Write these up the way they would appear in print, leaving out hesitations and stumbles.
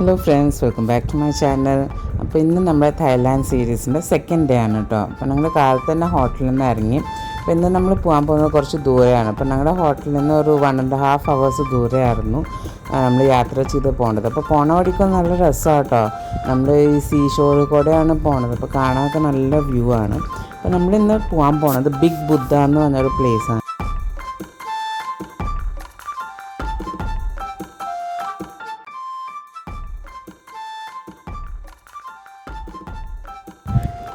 Hello friends, welcome back to my channel. അപ്പോൾ ഇന്ന് നമ്മുടെ തായ്ലാൻഡ് സീരീസിൻ്റെ സെക്കൻഡ് ഡേ ആണ് കേട്ടോ. അപ്പോൾ ഞങ്ങൾ കാലത്ത് തന്നെ ഹോട്ടലിൽ നിന്ന് ഇറങ്ങി. അപ്പോൾ ഇന്ന് നമ്മൾ പോകാൻ പോകുന്നത് കുറച്ച് ദൂരെയാണ്. അപ്പോൾ ഞങ്ങളുടെ ഹോട്ടലിൽ നിന്ന് ഒരു 1.5 hours ദൂരെയായിരുന്നു നമ്മൾ യാത്ര ചെയ്ത് പോകേണ്ടത്. അപ്പോൾ പോണ വഴിക്കൊന്നും നല്ല രസമാണ് കേട്ടോ. നമ്മൾ ഈ സീ ഷോറിൽ കൂടെയാണ് പോണത്. അപ്പോൾ കാണാനൊക്കെ നല്ല വ്യൂ ആണ്. അപ്പോൾ നമ്മളിന്ന് പോകാൻ പോണത് ബിഗ് ബുദ്ധ എന്ന് പറഞ്ഞൊരു പ്ലേസാണ്.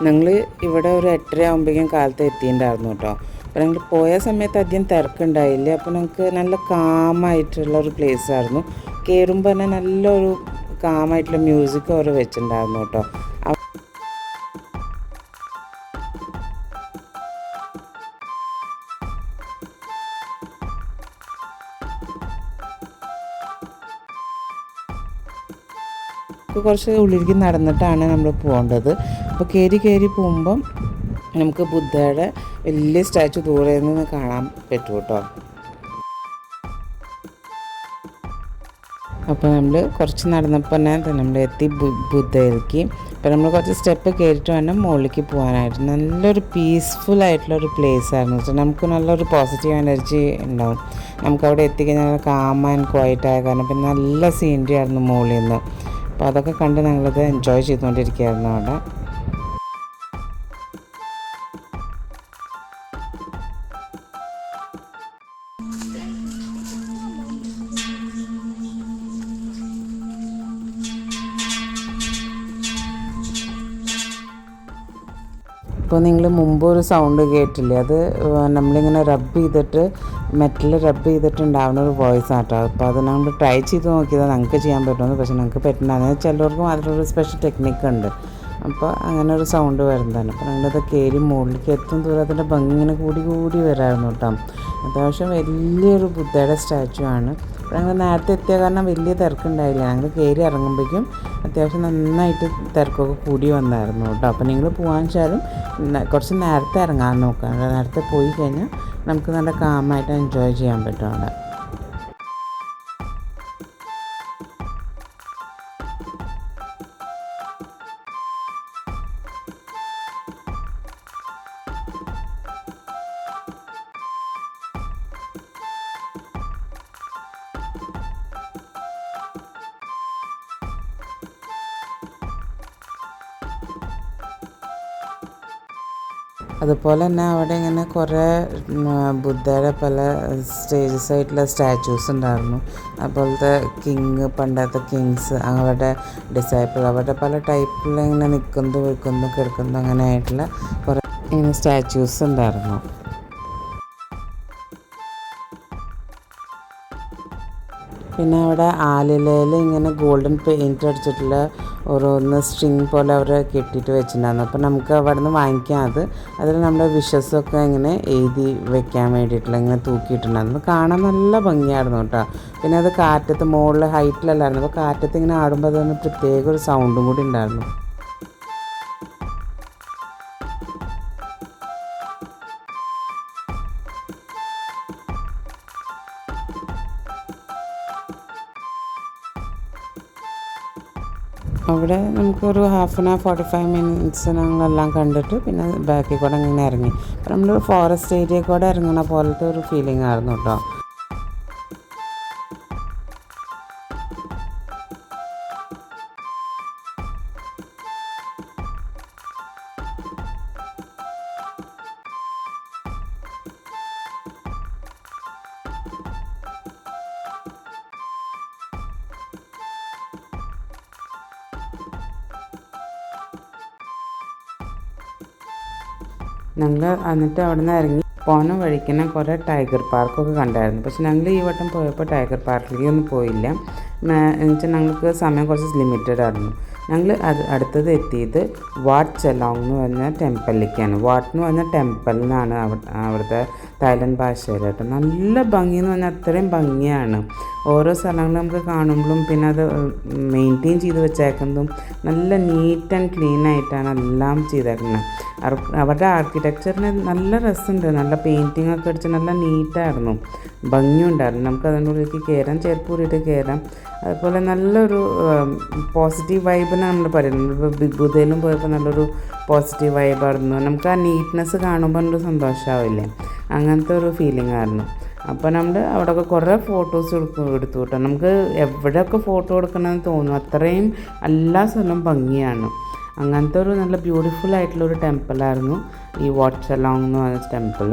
ഞങ്ങൾ ഇവിടെ ഒരു 8:30 ആകുമ്പോഴേക്കും കാലത്ത് എത്തിയിട്ടുണ്ടായിരുന്നു കേട്ടോ. അപ്പോൾ ഞങ്ങൾ പോയ സമയത്ത് അധികം തിരക്കുണ്ടായില്ല. അപ്പോൾ ഞങ്ങൾക്ക് നല്ല കാമായിട്ടുള്ള ഒരു പ്ലേസായിരുന്നു. കയറുമ്പോൾ തന്നെ നല്ലൊരു കാമായിട്ടുള്ള മ്യൂസിക് അവർ വെച്ചിട്ടുണ്ടായിരുന്നു കേട്ടോ. കുറച്ച് ഉള്ളിലേക്ക് നടന്നിട്ടാണ് നമ്മൾ പോകേണ്ടത്. അപ്പോൾ കയറി പോകുമ്പം നമുക്ക് ബുദ്ധയുടെ വലിയ സ്റ്റാച്ചു ദൂരെ നിന്ന് കാണാൻ പറ്റും കേട്ടോ. അപ്പോൾ നമ്മൾ കുറച്ച് നടന്നപ്പോൾ തന്നെ നമ്മൾ എത്തി ബുദ്ധയിലേക്ക്. അപ്പോൾ നമ്മൾ കുറച്ച് സ്റ്റെപ്പ് കയറിയിട്ട് വേണം മുകളിലേക്ക് പോകാനായിട്ട്. നല്ലൊരു പീസ്ഫുൾ ആയിട്ടുള്ളൊരു പ്ലേസ് ആയിരുന്നു വെച്ചാൽ നമുക്ക് നല്ലൊരു പോസിറ്റീവ് എനർജി ഉണ്ടാവും. നമുക്കവിടെ എത്തിക്കഴിഞ്ഞാൽ കാം ആൻഡ് ക്വയറ്റ് ആയ കാരണം പിന്നെ നല്ല സീനറി ആയിരുന്നു മുകളിൽ നിന്ന്. അപ്പോൾ അതൊക്കെ കണ്ട് ഞങ്ങളിത് എൻജോയ് ചെയ്തുകൊണ്ടിരിക്കുകയായിരുന്നു അവിടെ. ഇപ്പോൾ നിങ്ങൾ മുമ്പ് ഒരു സൗണ്ട് കേട്ടില്ലേ, അത് നമ്മളിങ്ങനെ മെറ്റൽ റബ്ബ് ചെയ്തിട്ടുണ്ടാവുന്ന ഒരു വോയിസ് ആട്ടോ. അപ്പോൾ അത് നമ്മൾ ട്രൈ ചെയ്ത് നോക്കിയതാണ് ഞങ്ങൾക്ക് ചെയ്യാൻ പറ്റുമെന്ന്. പക്ഷേ ഞങ്ങൾക്ക് പറ്റുന്നതാണ്. ചിലവർക്കും അതിലൊരു സ്പെഷ്യൽ ടെക്നിക്ക് ഉണ്ട്. അപ്പോൾ അങ്ങനെ ഒരു സൗണ്ട് വരുന്നതാണ്. അപ്പോൾ ഞങ്ങളത് കയറി മുകളിലേക്ക് എത്തും ദൂരത്തിൻ്റെ ഭംഗി ഇങ്ങനെ കൂടി വരായിരുന്നു കേട്ടോ. അത്യാവശ്യം വലിയൊരു ബുദ്ധയുടെ സ്റ്റാച്ചു ആണ്. അപ്പോൾ ഞങ്ങൾ നേരത്തെ എത്തിയ കാരണം വലിയ തിരക്കുണ്ടായില്ല. ഞങ്ങൾ കയറി ഇറങ്ങുമ്പോഴേക്കും അത്യാവശ്യം നന്നായിട്ട് തിരക്കൊക്കെ കൂടി വന്നായിരുന്നു കേട്ടോ. അപ്പോൾ നിങ്ങൾ പോകാൻ വെച്ചാലും കുറച്ച് നേരത്തെ ഇറങ്ങാൻ നോക്കാം. നേരത്തെ പോയി കഴിഞ്ഞാൽ നമുക്ക് നല്ല കാമായിട്ട് എൻജോയ് ചെയ്യാൻ പറ്റും അവിടെ. അതുപോലെ തന്നെ അവിടെ ഇങ്ങനെ കുറേ ബുദ്ധയുടെ പല സ്റ്റേജസ് ആയിട്ടുള്ള സ്റ്റാച്യൂസ് ഉണ്ടായിരുന്നു. അതുപോലത്തെ പണ്ടത്തെ കിങ്സ്, അവരുടെ ഡിസൈപ്പിൾ, അവരുടെ പല ടൈപ്പിൽ ഇങ്ങനെ നിൽക്കുന്നു കിടക്കുന്നു അങ്ങനെ ആയിട്ടുള്ള കുറേ ഇങ്ങനെ സ്റ്റാച്യൂസ് ഉണ്ടായിരുന്നു. പിന്നെ അവിടെ ആലിലയിൽ ഇങ്ങനെ ഗോൾഡൻ പെയിൻറ്റ് അടിച്ചിട്ടുള്ള ഓരോന്ന് സ്ട്രിങ് പോലെ അവർ കെട്ടിയിട്ട് വെച്ചിട്ടുണ്ടായിരുന്നു. അപ്പോൾ നമുക്ക് അവിടെ നിന്ന് വാങ്ങിക്കാം. അതിൽ നമ്മുടെ വിഷസൊക്കെ ഇങ്ങനെ എഴുതി വെക്കാൻ വേണ്ടിയിട്ടുള്ള ഇങ്ങനെ തൂക്കിയിട്ടുണ്ടായിരുന്നു. കാണാൻ നല്ല ഭംഗിയായിരുന്നു കേട്ടോ. പിന്നെ അത് കാറ്റത്ത് മുകളിൽ ഹൈറ്റിലല്ലായിരുന്നു. അപ്പോൾ കാറ്റത്ത് ഇങ്ങനെ ആടുമ്പോൾ അതിന് പ്രത്യേക ഒരു സൗണ്ടും കൂടി ഉണ്ടായിരുന്നു. അവിടെ നമുക്കൊരു 45 minutes ഞങ്ങളെല്ലാം കണ്ടിട്ട് പിന്നെ ബാക്കിൽ കൂടെ ഇങ്ങനെ ഇറങ്ങി. അപ്പോൾ നമ്മൾ ഫോറസ്റ്റ് ഏരിയയിൽ കൂടെ ഇറങ്ങുന്ന പോലത്തെ ഒരു ഫീലിംഗ് ആയിരുന്നു കേട്ടോ. ഞങ്ങൾ എന്നിട്ട് അവിടെ നിന്ന് ഇറങ്ങി പോണ വഴിക്കുന്ന കുറേ ടൈഗർ പാർക്കൊക്കെ കണ്ടായിരുന്നു. പക്ഷെ ഞങ്ങൾ ഈ വട്ടം പോയപ്പോൾ ടൈഗർ പാർക്കിലേക്ക് ഒന്നും പോയില്ല. എന്നുവെച്ചാൽ ഞങ്ങൾക്ക് സമയം കുറച്ച് ലിമിറ്റഡ് ആയിരുന്നു. ഞങ്ങൾ അടുത്തത് എത്തിയത് വാട്ട് ചെലോങ് എന്ന് പറഞ്ഞ ടെമ്പിളിലേക്കാണ്. വാട്ട് എന്ന് പറഞ്ഞ ടെമ്പിൾ എന്നാണ് അവിടുത്തെ തായ്ലൻഡ് ഭാഷയിൽ കേട്ടോ. നല്ല ഭംഗി എന്ന് പറഞ്ഞാൽ അത്രയും ഭംഗിയാണ്. ഓരോ സ്ഥലങ്ങൾ നമുക്ക് കാണുമ്പോഴും പിന്നെ അത് മെയിൻറ്റെയിൻ ചെയ്ത് വെച്ചേക്കുന്നതും നല്ല നീറ്റ് ആൻഡ് ക്ലീൻ ആയിട്ടാണ് എല്ലാം ചെയ്തേക്കുന്നത്. അവരുടെ ആർക്കിടെക്ചറിന് നല്ല രസമുണ്ട്. നല്ല പെയിൻറ്റിങ് ഒക്കെ അടിച്ച് നല്ല നീറ്റായിരുന്നു, ഭംഗിയുണ്ടായിരുന്നു. നമുക്ക് അതിൻ്റെ ഉള്ളിലേക്ക് കയറാം, ചെരുപ്പ് കൂടിയിട്ട് കയറാം. അതുപോലെ നല്ലൊരു പോസിറ്റീവ് വൈബിനാണ് നമ്മൾ പറയുന്നത്. നമ്മളിപ്പോൾ ബിഗ് ബുദ്ധയിലും പോയപ്പോൾ നല്ലൊരു പോസിറ്റീവ് വൈബായിരുന്നു. നമുക്ക് ആ നീറ്റ്നെസ് കാണുമ്പോൾ ഒരു സന്തോഷമാവില്ലേ, അങ്ങനത്തെ ഒരു ഫീലിംഗ് ആയിരുന്നു. അപ്പോൾ നമ്മൾ അവിടെയൊക്കെ കുറേ ഫോട്ടോസ് എടുത്തു കേട്ടോ. നമുക്ക് എവിടെയൊക്കെ ഫോട്ടോ എടുക്കണമെന്ന് തോന്നും, അത്രയും എല്ലാ സ്ഥലവും ഭംഗിയാണ്. അങ്ങനത്തെ ഒരു നല്ല ബ്യൂട്ടിഫുൾ ആയിട്ടുള്ളൊരു ടെമ്പിളായിരുന്നു ഈ വാട്ട് ചെലോങ് എന്ന് പറഞ്ഞ ടെമ്പിൾ.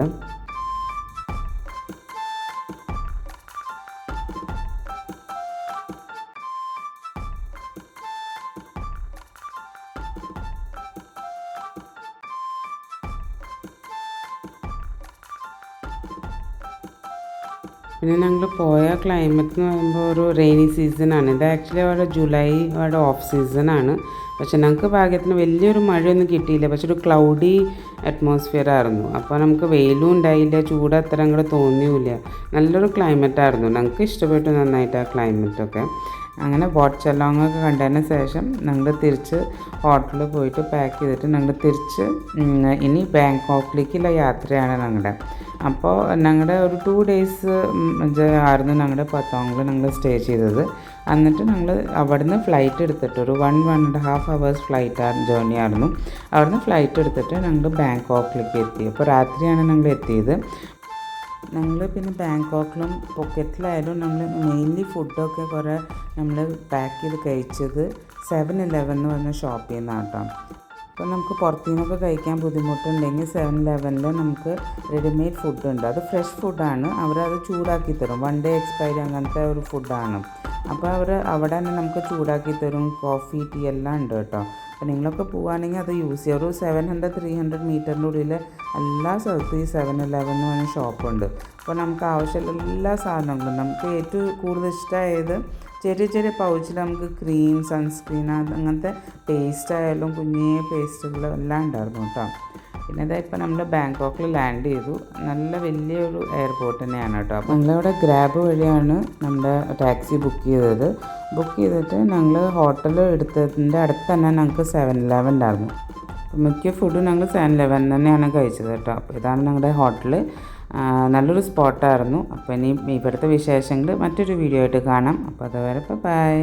പിന്നെ ഞങ്ങൾ പോയ ക്ലൈമറ്റ് എന്ന് പറയുമ്പോൾ ഒരു റെയിനി സീസണാണ്. ഇത് ആക്ച്വലി അവിടെ ജൂലൈ അവിടെ ഓഫ് സീസണാണ്. പക്ഷെ ഞങ്ങൾക്ക് ഭാഗ്യത്തിന് വലിയൊരു മഴയൊന്നും കിട്ടിയില്ല. പക്ഷെ ഒരു ക്ലൗഡി അറ്റ്മോസ്ഫിയർ ആയിരുന്നു. അപ്പോൾ നമുക്ക് വെയിലും ഉണ്ടായില്ല, ചൂട് അത്ര അങ്ങോട്ട് തോന്നിയില്ല. നല്ലൊരു ക്ലൈമറ്റായിരുന്നു. ഞങ്ങൾക്ക് ഇഷ്ടപ്പെട്ടു നന്നായിട്ട് ആ ക്ലൈമറ്റൊക്കെ. അങ്ങനെ വാട്ട് ചെലോങ് ഒക്കെ കണ്ടതിന് ശേഷം ഞങ്ങൾ തിരിച്ച് ഹോട്ടലിൽ പോയിട്ട് പാക്ക് ചെയ്തിട്ട് ഞങ്ങൾ തിരിച്ച് ഇനി ബാങ്കോക്കിലേക്കുള്ള യാത്രയാണ് ഞങ്ങളുടെ. അപ്പോൾ ഞങ്ങളുടെ ഒരു 2 days ആയിരുന്നു ഞങ്ങളുടെ പത്തോങ്ങിൽ ഞങ്ങൾ സ്റ്റേ ചെയ്തത്. എന്നിട്ട് ഞങ്ങൾ അവിടുന്ന് ഫ്ലൈറ്റ് എടുത്തിട്ട് ഒരു 1.5 hours ഫ്ലൈറ്റ് ജേർണി ആയിരുന്നു. അവിടുന്ന് ഫ്ലൈറ്റ് എടുത്തിട്ട് ഞങ്ങൾ ബാങ്കോക്കിലേക്ക് എത്തി. അപ്പോൾ രാത്രിയാണ് ഞങ്ങൾ എത്തിയത്. ഞങ്ങൾ പിന്നെ ബാങ്കോക്കിലും പൊക്കറ്റിലായാലും നമ്മൾ മെയിൻലി ഫുഡൊക്കെ കുറേ നമ്മൾ പാക്ക് ചെയ്ത് കഴിച്ചത് 7-Eleven എന്ന് പറഞ്ഞ ഷോപ്പിൽ നിന്നാണ് കേട്ടോ. അപ്പോൾ നമുക്ക് പുറത്തു നിന്നൊക്കെ കഴിക്കാൻ ബുദ്ധിമുട്ടുണ്ടെങ്കിൽ 7-Elevenൽ നമുക്ക് റെഡിമെയ്ഡ് ഫുഡുണ്ട്. അത് ഫ്രഷ് ഫുഡാണ്, അവരത് ചൂടാക്കി തരും. 1 day എക്സ്പയറി അങ്ങനത്തെ ഒരു ഫുഡാണ്. അപ്പോൾ അവിടെ തന്നെ നമുക്ക് ചൂടാക്കി തരും. കോഫി, ടീ എല്ലാം ഉണ്ട് കേട്ടോ. അപ്പോൾ നിങ്ങളൊക്കെ പോവുകയാണെങ്കിൽ അത് യൂസ് ചെയ്യുക. ഒരു 700-300 മീറ്ററിൻ്റെ ഉള്ളിൽ എല്ലാ സ്ഥലത്തും ഈ 7-Eleven എന്ന് പറഞ്ഞ ഷോപ്പുണ്ട്. അപ്പോൾ നമുക്ക് ആവശ്യമുള്ള എല്ലാ സാധനങ്ങളും, നമുക്ക് ഏറ്റവും കൂടുതൽ ഇഷ്ടമായത് ചെറിയ ചെറിയ പൗച്ചിൽ നമുക്ക് ക്രീം, സൺസ്ക്രീൻ, അങ്ങനത്തെ പേസ്റ്റ് ആയാലും കുഞ്ഞേ പേസ്റ്റുകൾ എല്ലാം ഉണ്ടായിരുന്നു കേട്ടോ. പിന്നെ ഇതായിപ്പോൾ നമ്മൾ ബാങ്കോക്കിൽ ലാൻഡ് ചെയ്തു. നല്ല വലിയൊരു എയർപോർട്ട് തന്നെയാണ് കേട്ടോ. അപ്പോൾ ഞങ്ങളിവിടെ ഗ്രാബ് വഴിയാണ് നമ്മുടെ ടാക്സി ബുക്ക് ചെയ്തത്. ബുക്ക് ചെയ്തിട്ട് ഞങ്ങൾ ഹോട്ടൽ എടുത്തതിൻ്റെ അടുത്ത് തന്നെ ഞങ്ങൾക്ക് 7-Eleven ഉണ്ടായിരുന്നു. മിക്ക ഫുഡും ഞങ്ങൾ 7-Eleven തന്നെയാണ് കഴിച്ചത് കേട്ടോ. അപ്പോൾ ഇതാണ് ഞങ്ങളുടെ ഹോട്ടൽ. നല്ലൊരു സ്പോട്ടായിരുന്നു. അപ്പോൾ ഇനി ഇവിടുത്തെ വിശേഷങ്ങൾ മറ്റൊരു വീഡിയോ ആയിട്ട് കാണാം. അപ്പോൾ അതുവരെ ബൈ.